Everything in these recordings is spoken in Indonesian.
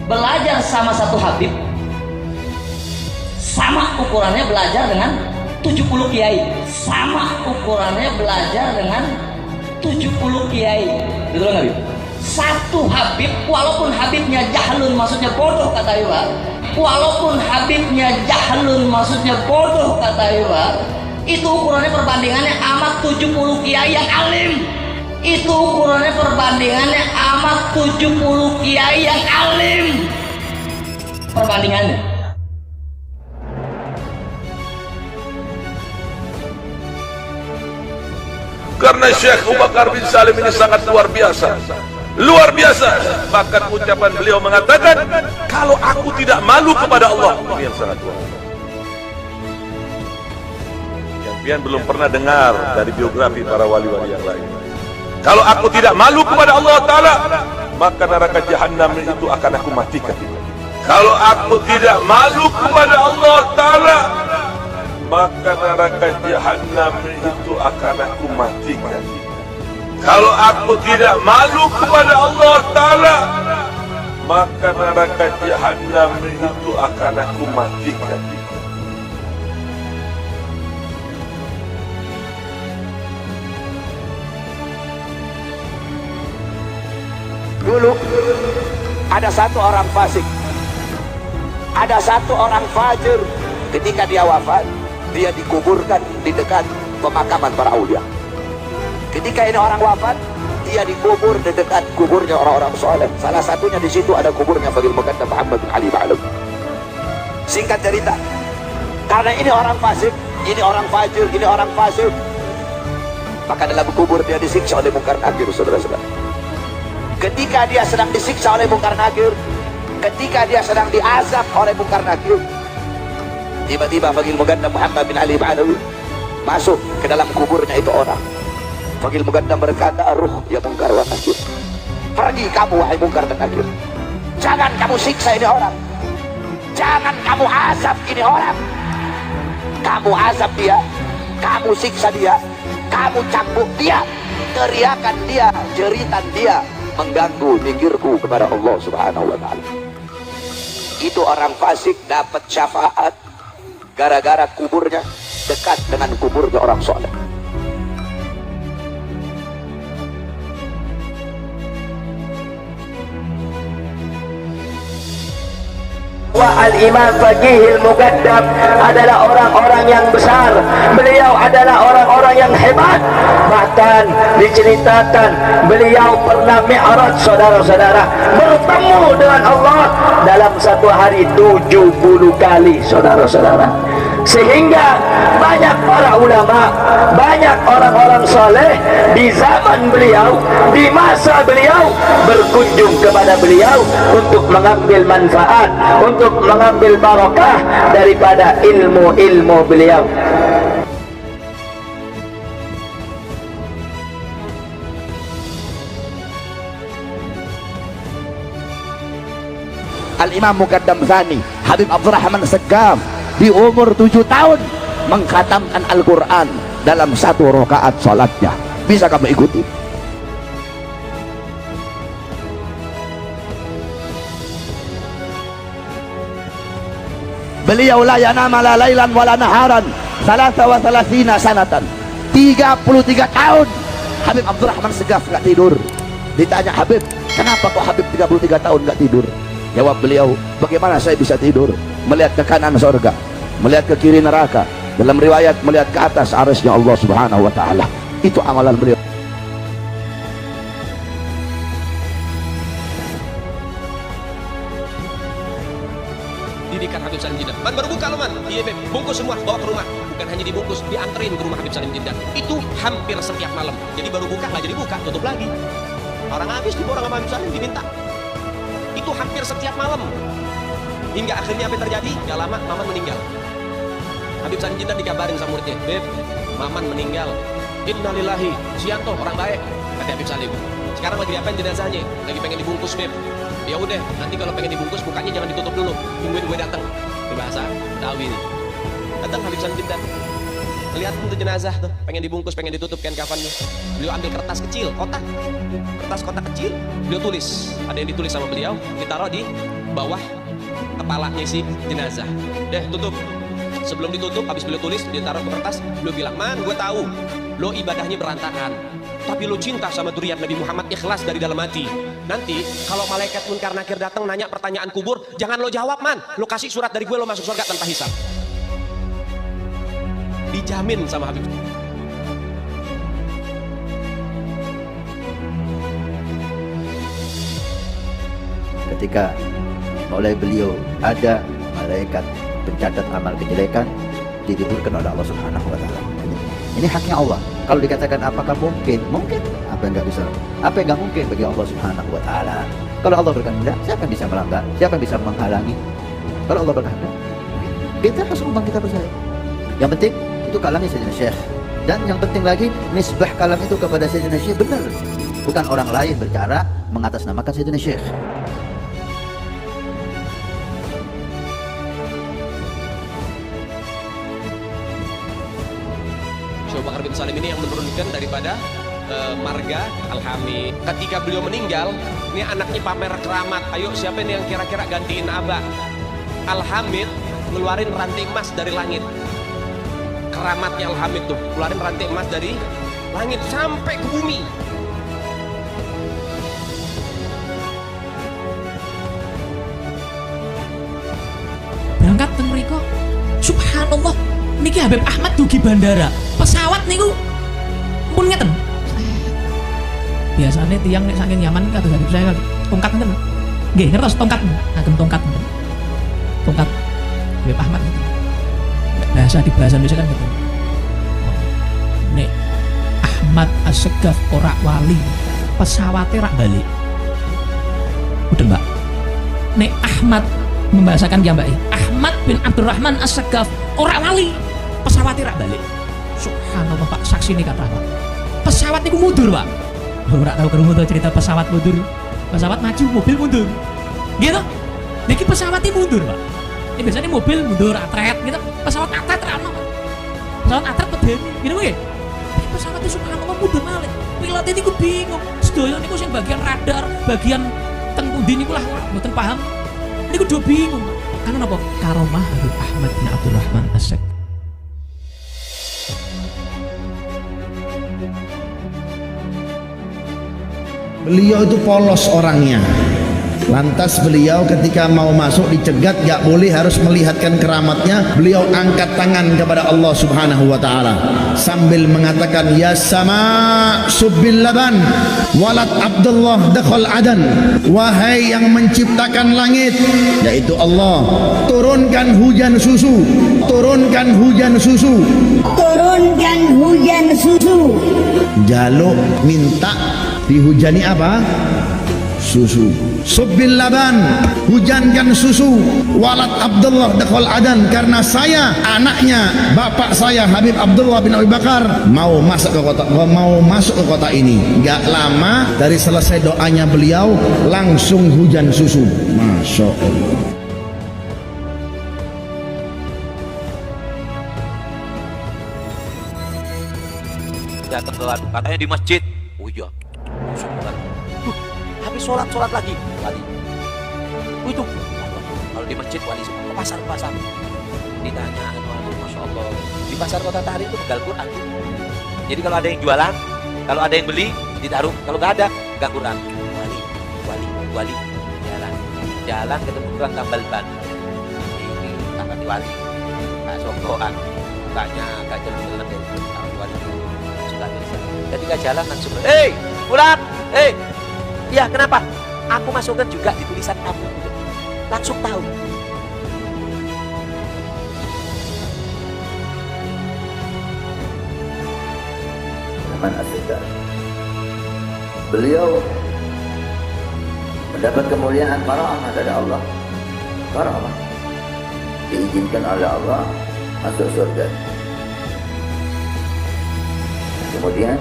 belajar sama satu Habib sama ukurannya belajar dengan 70 kiai, sama ukurannya belajar dengan 70 kiai. Betul nggak Habib? Satu Habib, walaupun Habibnya jahlun maksudnya bodoh kata Iwa, walaupun Habibnya jahlun maksudnya bodoh kata Iwa, itu ukurannya perbandingannya amat 70 kiai yang alim. Itu ukurannya perbandingannya amat 70 kiai yang alim. Perbandingannya. Karena Syekh Abu Bakar bin Salim ini sangat luar biasa. Luar biasa. Bahkan ucapan beliau mengatakan, kalau aku tidak malu kepada Allah, ini yang sangat luar biasa. Yang pian belum pernah dengar dari biografi para wali-wali yang lain. Kalau aku tidak malu kepada Allah Ta'ala, maka neraka Jahannam itu akan aku matikan. Kalau aku tidak malu kepada Allah Ta'ala, maka neraka Jahannam itu akan aku matikan. Kalau aku tidak malu kepada Allah Ta'ala, maka neraka Jahannam itu akan aku matikan. Dulu ada satu orang fasik, ada satu orang fajir. Ketika dia wafat, dia dikuburkan di dekat pemakaman para aulia. Ketika ini orang wafat, dia dikubur di dekat kuburnya orang-orang soleh. Salah satunya di situ ada kuburnya Fadil Muqaddam Muhammad bin Ali Ba'alum. Singkat cerita, karena ini orang fasik, ini orang fajir, ini orang fasik, maka dalam kubur dia disiksa oleh Munkar Nakir, saudara-saudara. Ketika dia sedang disiksa oleh Munkar Nakir, ketika dia sedang diazab oleh Munkar Nakir, tiba-tiba Fadil Muqaddam Muhammad bin Ali Ba'alawi masuk ke dalam kuburnya itu orang. Fadil Muqaddam berkata, ruh ya Munkar wa Nakir, pergi kamu wahai Munkar dan Nakir, jangan kamu siksa ini orang, jangan kamu azab ini orang. Kamu azab dia, kamu siksa dia, kamu cambuk dia, teriakan dia, jeritan dia mengganggu zikirku kepada Allah Subhanahu wa Ta'ala. Itu orang fasik dapat syafaat gara-gara kuburnya dekat dengan kuburnya orang soleh. Al-Imam Faqihil Muqaddam adalah orang-orang yang besar. Beliau adalah orang-orang yang hebat. Bahkan diceritakan beliau pernah mi'raj, saudara-saudara, bertemu dengan Allah dalam satu hari 70 kali, saudara-saudara. Sehingga banyak para ulama, banyak orang-orang soleh di zaman beliau, di masa beliau, berkunjung kepada beliau untuk mengambil manfaat, untuk mengambil barakah daripada ilmu-ilmu beliau. Al-Imam Muqaddam Thani Habib Abdurrahman Segaf di umur 7 tahun mengkhatamkan Al-Quran dalam satu rakaat salatnya. Bisa kamu ikuti? Beliau la yanama la lailan wala naharan 33 sanatan, 33 tahun Habib Abdurrahman Segaf nggak tidur. Ditanya Habib, kenapa kok Habib 33 tahun nggak tidur? Jawab beliau, bagaimana saya bisa tidur? Melihat ke kanan surga, melihat ke kiri neraka, dalam riwayat melihat ke atas arsy-Nya Allah Subhanahu wa Ta'ala. Itu amalan beliau. Didikan Habib Salim Jindan. Man baru buka lo man, iya beb, bungkus semua, bawa ke rumah. Bukan hanya dibungkus, dianterin ke rumah Habib Salim Jindan. Itu hampir setiap malam. Jadi baru buka, nggak jadi buka, tutup lagi. Orang habis diborong sama Habib Salim, diminta. Itu hampir setiap malam. Hingga akhirnya apa yang terjadi? Gak lama Maman meninggal. Habib Salim Jindan dikabarin sama muridnya, beb, Maman meninggal. Innalillahi, Sianto orang baik, kata Habib Salim. Sekarang lagi diapain jenazahnya? Lagi pengen dibungkus beb. Ya udah, nanti kalau pengen dibungkus mukanya jangan ditutup dulu, tungguin gue datang. Ini bahasa Dawi nih. Datang Habib Salim Jindan. Lihat tuh jenazah tuh, pengen dibungkus, pengen ditutup kan kafannya. Beliau ambil kertas kecil, kotak kecil, beliau tulis. Ada yang ditulis sama beliau, ditaruh di bawah kepalanya si jenazah. Deh, tutup. Sebelum ditutup, habis beliau tulis, dia taruh ke kertas, beliau bilang, "Man, gue tahu, lo ibadahnya berantakan, tapi lo cinta sama dzurriyyat Nabi Muhammad, ikhlas dari dalam hati. Nanti kalau malaikat munkar nakir datang nanya pertanyaan kubur, jangan lo jawab, Man. Lo kasih surat dari gue, lo masuk surga tanpa hisab." Dijamin sama Habib. Ketika oleh beliau ada malaikat pencatat amal kejelekan, diliburkan oleh Allah Subhanahu wa taala. Ini haknya Allah. Kalau dikatakan apakah mungkin? Mungkin. Apa yang nggak mungkin bagi Allah Subhanahu wa taala? Kalau Allah berkehendak, siapa yang bisa melanggar? Siapa yang bisa menghalangi? Kalau Allah berkehendak, kita harus umpang, kita percaya. Yang penting itu kalamnya Sayyidina Syekh. Dan yang penting lagi, nisbah kalam itu kepada Sayyidina Syekh benar. Bukan orang lain bercara mengatasnamakan Sayyidina Syekh. Syekh Bakar bin Salim ini yang menurunkan daripada marga Al-Hamid. Ketika beliau meninggal, ini anaknya pamer keramat. Ayo siapa ini yang kira-kira gantiin Abah? Al-Hamid ngeluarin rantai emas dari langit. Keramatnya Al-Hamid tuh, keluarin rantai emas dari langit sampai ke bumi. Berangkat teng mriko, subhanallah, niki Habib Ahmad dugi bandara, pesawat niku pun ngeten. Biasanya tiang nek saking nyaman kados Habib saya tongkat ngeten. Nggih, ngertos tongkat, ngagem tongkat. Tongkat Habib Ahmad. Bahasa di bahasa Indonesia kan gitu. Nek Ahmad As-Segaf ora wali, pesawatnya rak balik. Udah Mbak. Nek Ahmad membahasakan ya Mbak, Ahmad bin Abdurrahman As-Segaf ora wali, pesawatnya rak balik. Subhanallah Pak, saksi ini kata Pak. Pesawat itu mundur Pak. Ora tahu kerungu tuh cerita pesawat mundur. Pesawat maju, mobil mundur. Gitu. Niki pesawatnya mundur Pak. Ini biasanya mobil mundur atret gitu, pesawat atret rano, pesawat atret pedeni, gitu gue. Pesawat itu subhanallah mundur malih. Pilot ini gue bingung. Sedoyo ini gue bagian radar, bagian tengkundi ini gue lah, bukan paham. Ini gue udah bingung. Karena apa? Karomah Habib Ahmad bin Abdurrahman As-Segaf. Beliau itu polos orangnya. Lantas beliau ketika mau masuk dicegat, gak boleh, harus melihatkan keramatnya. Beliau angkat tangan kepada Allah Subhanahu wa ta'ala sambil mengatakan, ya sama subbil laban walad Abdullah dakhal adan. Wahai yang menciptakan langit, yaitu Allah, turunkan hujan susu, turunkan hujan susu, turunkan hujan susu. Jaluk minta dihujani apa? Susu. Subbil laban, hujankan susu. Walad Abdullah dakhal adan, karena saya anaknya bapak saya Habib Abdullah bin Abi Bakar mau masuk ke kota ini. Gak lama dari selesai doanya beliau langsung hujan susu. Masya Allah. Datang ke katanya di masjid. Oh iya. Habis sholat lagi wali. Itu kalau di masjid wali semua, ke pasar ditanya, masya Allah, di pasar Kota Tahrir itu pegang Quran. Jadi kalau ada yang jualan, kalau ada yang beli ditaruh, kalau nggak ada pegang Quran. Wali jalan ketemu tukang tambal ban, ini tangan di wali, nggak songkoan, mukanya nggak jelek wali suka biasa. Ketika jalan langsung, pulang, ya kenapa? Aku masukkan juga di tulisan kamu. Langsung tahu. Rahman As-Segaf. Beliau mendapat kemuliaan karamah dari Allah. Karamah diizinkan oleh Allah masuk surga. Kemudian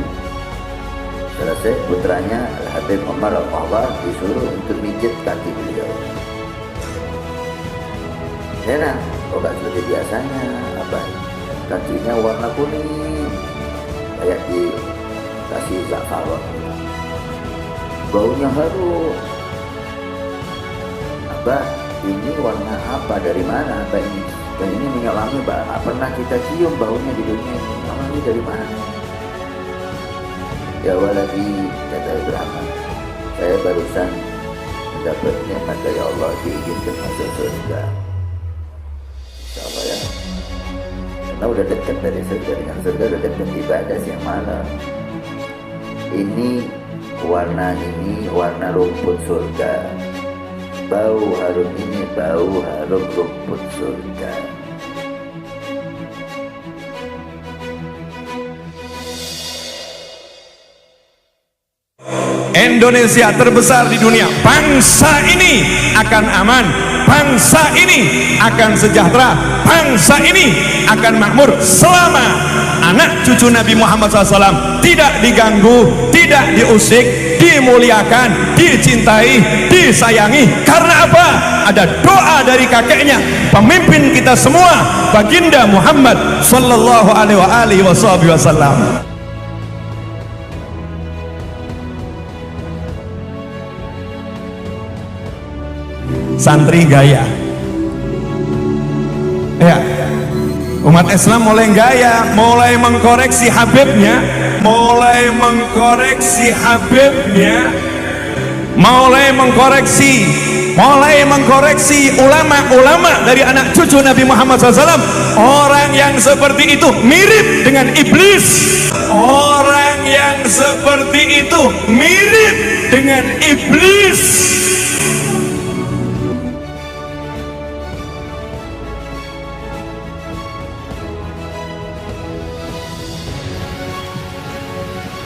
selesai, putranya Habib Umar Al-Fahbar disuruh untuk mijit kaki beliau. Heran, kok gak seperti biasanya apa? kakinya warna kuning kayak dikasih za'faron, baunya harum. Abah, ini warna apa, dari mana Abah ini? Dan ini minyak wangi Abah, pernah kita cium baunya di dunia ini, minyak wangi dari mana? Ya waladi, kata Ibrahim, saya barusan mendapat nikmat dari Allah, diizinkan masuk surga. Insya Allah ya, karena udah dekat dari surga, dengan surga udah dekat ibadah siang malam. Ini warna rumput surga, bau harum ini bau harum rumput surga. Indonesia terbesar di dunia, bangsa ini akan aman, bangsa ini akan sejahtera, bangsa ini akan makmur selama anak cucu Nabi Muhammad SAW tidak diganggu, tidak diusik, dimuliakan, dicintai, disayangi. Karena apa? Ada doa dari kakeknya, pemimpin kita semua, baginda Muhammad sallallahu alaihi wasallam. Santri gaya ya, umat Islam mulai gaya, mulai mengkoreksi Habibnya, mulai mengkoreksi ulama-ulama dari anak cucu Nabi Muhammad SAW. Orang yang seperti itu mirip dengan iblis, orang yang seperti itu mirip dengan iblis.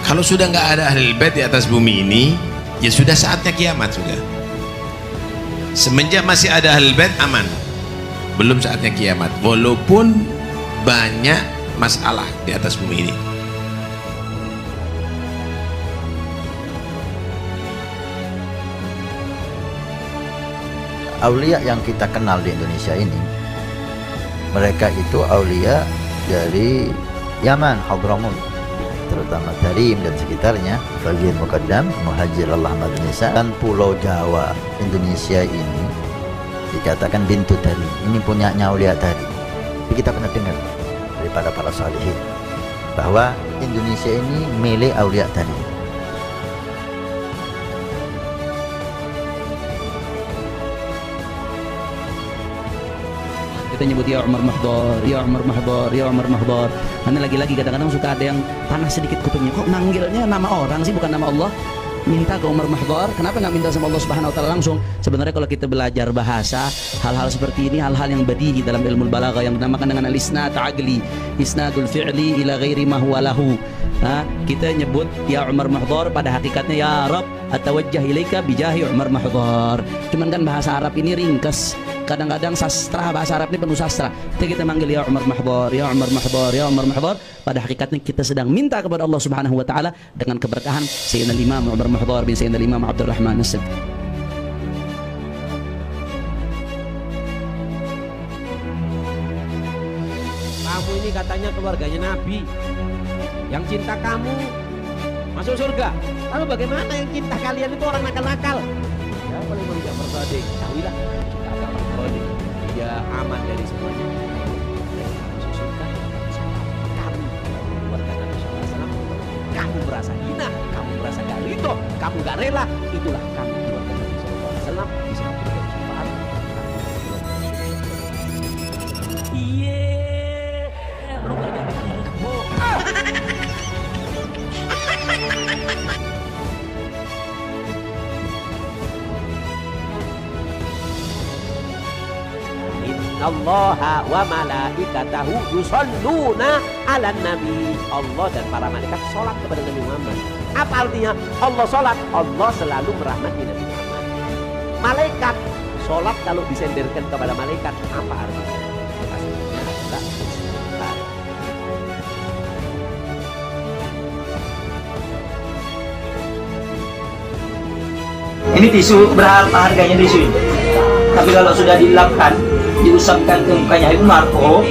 Kalau sudah nggak ada Ahlul Bait di atas bumi ini, ya sudah saatnya kiamat sudah. Semenjak masih ada Ahlul Bait aman, belum saatnya kiamat. Walaupun banyak masalah di atas bumi ini. Aulia yang kita kenal di Indonesia ini, mereka itu aulia dari Yaman, Hadramut, terutama Tarim dan sekitarnya, bagian Muqaddam, Muhajir Allah Madinisa, dan Pulau Jawa Indonesia ini dikatakan bintu Tarim. Ini punyanya aulia Tarim. Tapi kita pernah dengar daripada para salihin bahwa Indonesia ini milik aulia Tarim. Kita nyebut ya Umar Mahdar, ya Umar Mahdar, ya Umar Mahdar. Karena lagi-lagi kadang-kadang suka ada yang panas sedikit kupingnya. Kok manggilnya nama orang sih, bukan nama Allah? Minta ke Umar Mahdar, kenapa nggak minta sama Allah Subhanahu Wa Taala langsung? Sebenarnya kalau kita belajar bahasa, hal-hal seperti ini hal-hal yang badihi dalam ilmu balaghah yang dinamakan dengan al-isnad aqli, isnadul fi'li ila ghairi ma huwa lahu. Kita nyebut ya Umar Mahdar, pada hakikatnya ya Rabb atawajjah ilaika bijahi Umar Mahdar. Cuman kan bahasa Arab ini ringkas. Kadang-kadang sastra, bahasa Arab ini penuh sastra. Kita manggil ya Umar Mahdar, ya Umar Mahdar, ya Umar Mahdar. Pada hakikatnya kita sedang minta kepada Allah Subhanahu Wa Taala dengan keberkahan Sayyidina Imam Umar Mahdar bin Sayyidina Imam Abdurrahman As-Siddiq. Kamu ini katanya keluarganya Nabi, yang cinta kamu masuk surga. Lalu bagaimana yang cinta kalian itu orang nakal-nakal? Ya boleh Imam Ja'far Shadiq, tahuilah cinta orang Shadiq, dia aman dari semuanya. Masuk surga. Kamu keluarga Nabi SAW, kamu merasa hina, kamu merasa gak ridho, kamu gak rela, itulah kamu keluarga Nabi SAW bisa memberikan syafaat. Iya. Innallaha wa malaikatahu yusholluna 'alan nabi. Allah dan para malaikat sholat kepada Nabi Muhammad. Apa artinya? Allah sholat, Allah selalu merahmati Nabi Muhammad. Malaikat sholat kalau disenderkan kepada malaikat, apa artinya? Pastinya adalah istighfar. Ini tisu, berapa harganya tisu ini? Tapi kalau sudah dilapkan, diusapkan ke mukanya Habib Marco,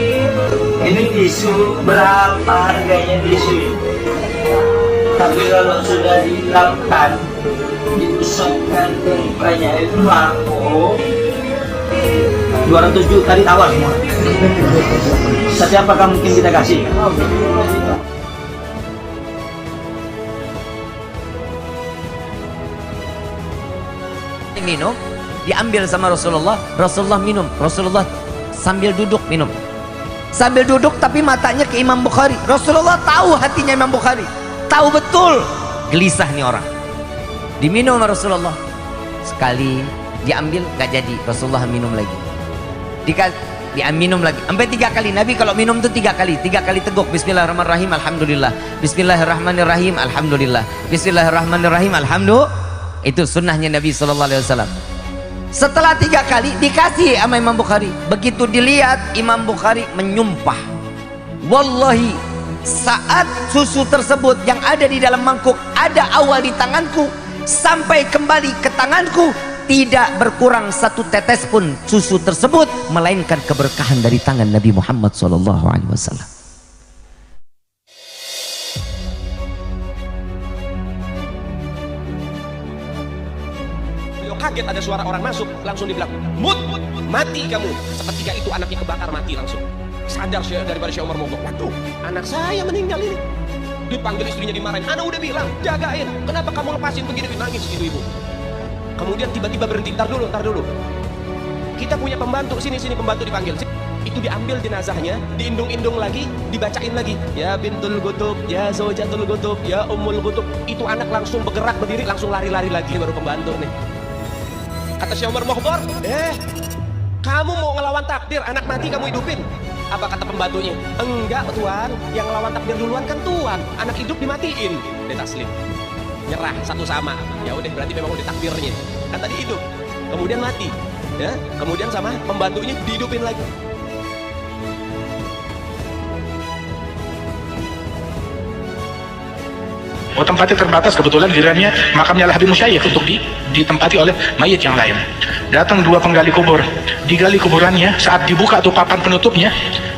Ini tisu berapa harganya tisu ini? Tapi kalau sudah dihilangkan, diusapkan banyak itu laku 200 juta ditawar semua. Siapakah mungkin kita kasih? Minum, diambil sama Rasulullah. Rasulullah minum, Rasulullah sambil duduk minum, sambil duduk tapi matanya ke Imam Bukhari. Rasulullah tahu hatinya Imam Bukhari, tahu betul gelisah nih orang. Diminum sama Rasulullah, sekali diambil gak jadi, Rasulullah minum lagi, minum lagi sampai 3 kali. Nabi kalau minum tuh 3 kali teguk, Bismillahirrahmanirrahim, Alhamdulillah, Bismillahirrahmanirrahim, Alhamdulillah, Bismillahirrahmanirrahim, Alhamdulillah. Itu sunnahnya Nabi SAW. Setelah 3 kali dikasih sama Imam Bukhari. Begitu dilihat, Imam Bukhari menyumpah, wallahi saat susu tersebut yang ada di dalam mangkuk ada awal di tanganku sampai kembali ke tanganku, tidak berkurang 1 tetes pun susu tersebut, melainkan keberkahan dari tangan Nabi Muhammad SAW. Kaget ada suara orang masuk, langsung dibilang, "Mut, mati kamu." Seketika itu anaknya kebakar mati langsung. Sadar daripada Syekh Umar mogok. Waduh, anak saya meninggal ini. Dipanggil istrinya, dimarahin. Ana udah bilang, jagain. Kenapa kamu lepasin begini? Nangis itu ibu. Kemudian tiba-tiba berhenti. Ntar dulu. Kita punya pembantu, sini pembantu dipanggil. Itu diambil jenazahnya, diindung-indung lagi, dibacain lagi. Ya bintul gutub, ya zaujatul gutub, ya ummul gutub. Itu anak langsung bergerak berdiri, langsung lari-lari lagi. Baru pembantu nih. Kata Syekh Umar Mukhbar, kamu mau ngelawan takdir, anak mati kamu hidupin. Apa kata pembantunya? Enggak tuan, yang ngelawan takdir duluan kan tuan, anak hidup dimatiin. Dia taslim, nyerah satu sama. Ya udah, berarti memang udah takdirnya. Kan tadi hidup, kemudian mati, ya, kemudian sama pembantunya dihidupin lagi. Oh, tempatnya terbatas, kebetulan gilirannya makamnya Habib Musyayikh untuk ditempati oleh mayit yang lain. Datang 2 penggali kubur, digali kuburannya, saat dibuka tuh papan penutupnya,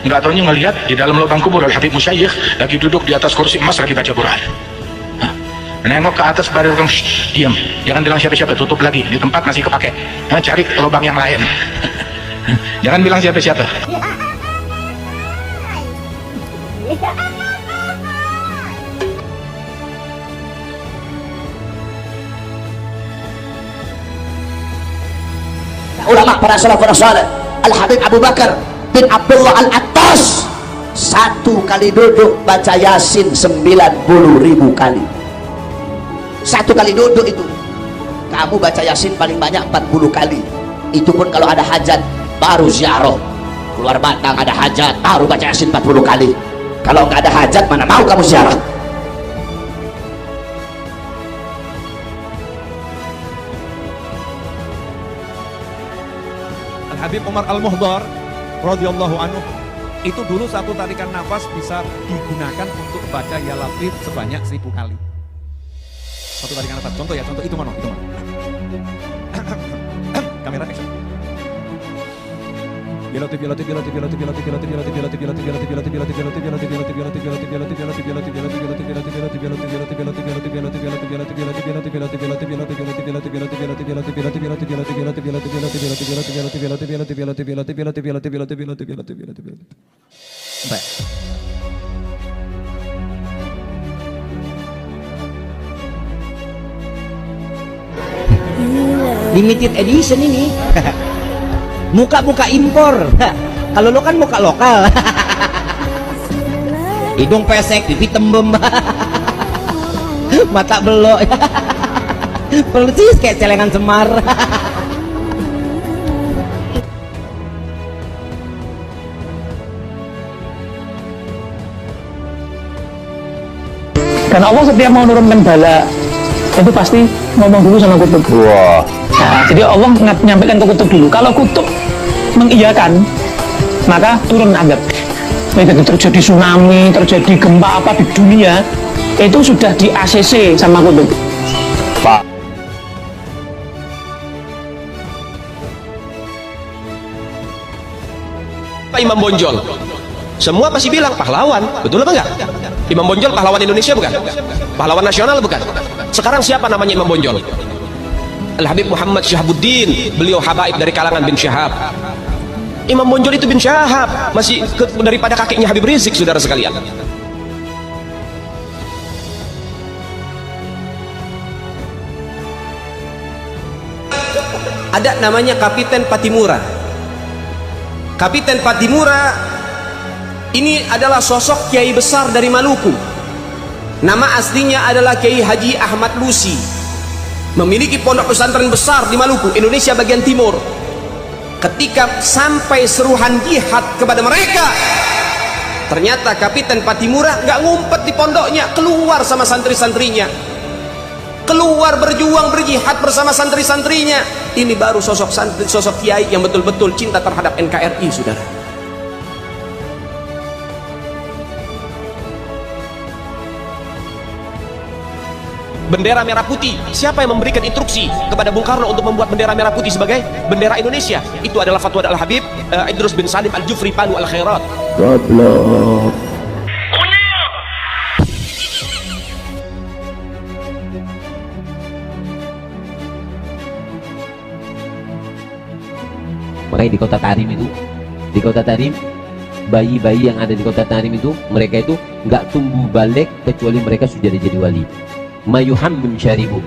nggak taunya ngelihat di dalam lubang kubur Habib Musyayikh lagi duduk di atas kursi emas lagi baca Quran. Nengok ke atas baru bilang, diam, jangan bilang siapa-siapa, tutup lagi, di tempat masih kepake. Cari lubang yang lain. Jangan bilang siapa-siapa. Ulama para salafun saleh, Al-Habib Abu Bakar bin Abdullah Al-Attas 1 kali duduk baca Yasin 90.000 kali. 1 kali duduk itu. Kamu baca Yasin paling banyak 40 kali. Itu pun kalau ada hajat baru ziarah. Keluar Batang ada hajat baru baca Yasin 40 kali. Kalau nggak ada hajat mana mau kamu ziarah. Habib Umar Al-Muhdar radhiyallahu anhu itu dulu satu tarikan nafas bisa digunakan untuk baca ya Latif sebanyak 1000 kali. Satu tarikan nafas. Contoh itu mana? Kamera action. Limited edition ini. Muka-muka impor. Kalau lo kan muka lokal. Hidung pesek, pipi tembem. Mata belok. Persis kayak celengan Semar. Karena Allah setiap mau menurunkan bala itu pasti ngomong dulu sama kutub. Wow. Nah, jadi Allah menyampaikan ke kutub dulu. Kalau kutub mengiyakan, maka turun azab. Begitu terjadi tsunami, terjadi gempa apa di dunia, itu sudah di ACC sama kutub. Pak. Imam Bonjol Semua pasti bilang pahlawan, betul apa enggak? Imam Bonjol pahlawan Indonesia bukan? Pahlawan nasional bukan? Sekarang siapa namanya Imam Bonjol? Al-Habib Muhammad Syahabuddin, beliau habaib dari kalangan bin Syahab. Imam Bonjol itu bin Syahab, masih daripada kakeknya Habib Rizik, saudara sekalian. Ada namanya Kapiten Patimura. Kapiten Patimura ini adalah sosok kiai besar dari Maluku. Nama aslinya adalah Kiai Haji Ahmad Lusi. Memiliki pondok pesantren besar di Maluku, Indonesia bagian timur. Ketika sampai seruhan jihad kepada mereka, ternyata Kapiten Patimura nggak ngumpet di pondoknya, keluar sama santri-santrinya, keluar berjuang berjihad bersama santri-santrinya. Ini baru sosok kiai yang betul-betul cinta terhadap NKRI, saudara. Bendera merah putih, siapa yang memberikan instruksi kepada Bung Karno untuk membuat bendera merah putih sebagai bendera Indonesia? Itu adalah fatwa Al-Habib Idrus bin Salim Al-Jufri Palu Al-Khairat. Goblok. Makanya di kota Tarim itu, di kota Tarim, bayi-bayi yang ada di kota Tarim itu, mereka itu nggak tumbuh balik kecuali mereka sudah jadi wali. Mayuhambun syaribu,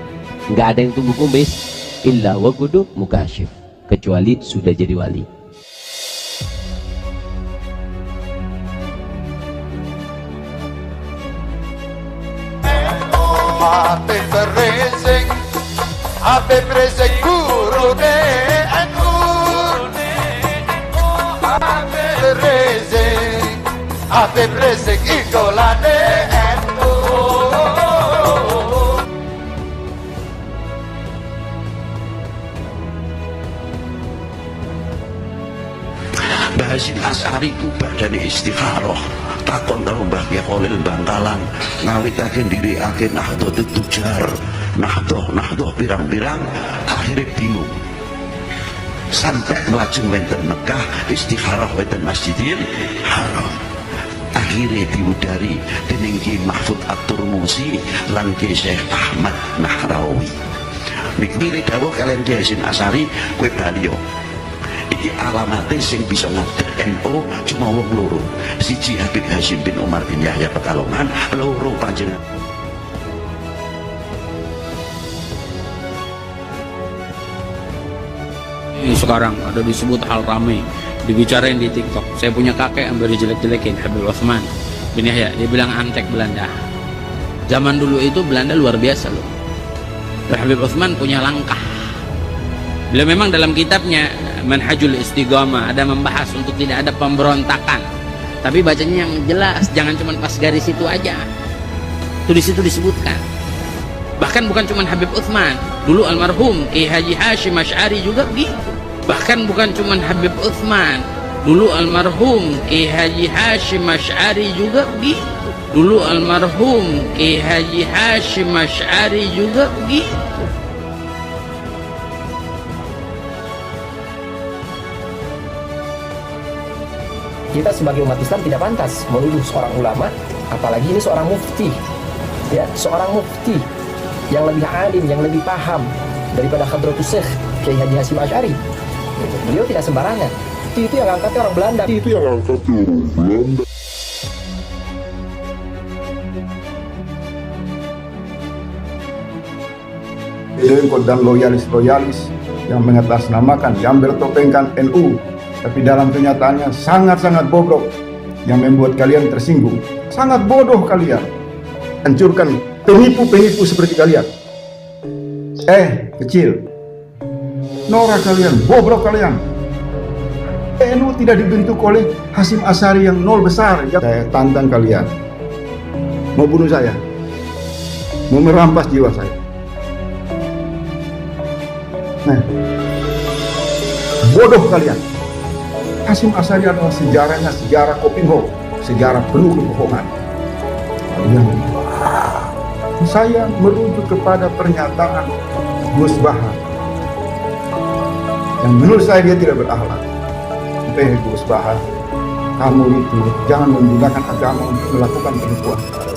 nggak ada yang tumbuh kumis illa wagudu mukashif, kecuali sudah jadi wali. Habib Rizik guru ne anu, Habib Rizik idolane anu. Mbah Hasyim Asy'ari ku badane istikharah takon karo Mbah Kyai Khalil Bangkalan ngawitake ndhirikake Nahdlatul Tujar, Nahdlatul pirang-pirang, akhirnya bingung sampai melajeng wonten Mekah istikharah wonten Masjidil Haram. Akhirnya diudari dening Ki Mahfud At-Turmusi lan Ki Syekh Ahmad Nahrawi. Niki dawuh kalian Ki Hasyim Asy'ari kowe bali yo. Iki alamatnya sing bisa ngadeg NU cuma wong loro. Siji Habib Hasyim bin Umar bin Yahya Pekalongan, loro panjenengan. Sekarang ada disebut hal rame, dibicarain di TikTok. Saya punya kakek yang beri jelek-jelekin Habib Utsman bin Yahya, dia bilang antek Belanda. Zaman dulu itu Belanda luar biasa loh. Habib Utsman punya langkah. Beliau memang dalam kitabnya Manhajul Istiqamah ada membahas untuk tidak ada pemberontakan, tapi bacanya yang jelas, jangan cuma pas garis itu aja. Itu di situ disebutkan. Bahkan bukan cuma Habib Utsman, dulu almarhum Kiai Haji Hashim Asy'ari juga begitu. Bahkan bukan cuma Habib Utsman, dulu almarhum Kiai Haji Hashim Asy'ari juga begitu. Dulu almarhum Kiai Haji Hashim Asy'ari juga begitu. Kita sebagai umat Islam tidak pantas menuduh seorang ulama, apalagi ini seorang mufti, ya, seorang mufti yang lebih alim, yang lebih paham daripada Hadratus Syekh Kiai Haji Hashim Asy'ari. Beliau tidak sembarangan. Itu yang angkatnya orang Belanda. Itu yang angkatnya orang Belanda. Dengkot dan loyalis-loyalis yang mengatasnamakan, yang bertopengkan NU, tapi dalam kenyataannya sangat-sangat bobrok, yang membuat kalian tersinggung. Sangat bodoh kalian. Hancurkan penipu-penipu seperti kalian. Kecil. Norak kalian, bobrok kalian. NU tidak dibentuk oleh Hasyim Asy'ari yang nol besar. Saya tantang kalian. Mau bunuh saya. Mau merampas jiwa saya. Nah, bodoh kalian. Hasyim Asy'ari adalah sejarahnya sejarah Kopingho, sejarah penuh kebohongan. Saya merujuk kepada pernyataan Gus Baha yang menurut saya dia tidak berakhlak. Gus Baha kamu itu jangan menggunakan agama untuk melakukan penipuan.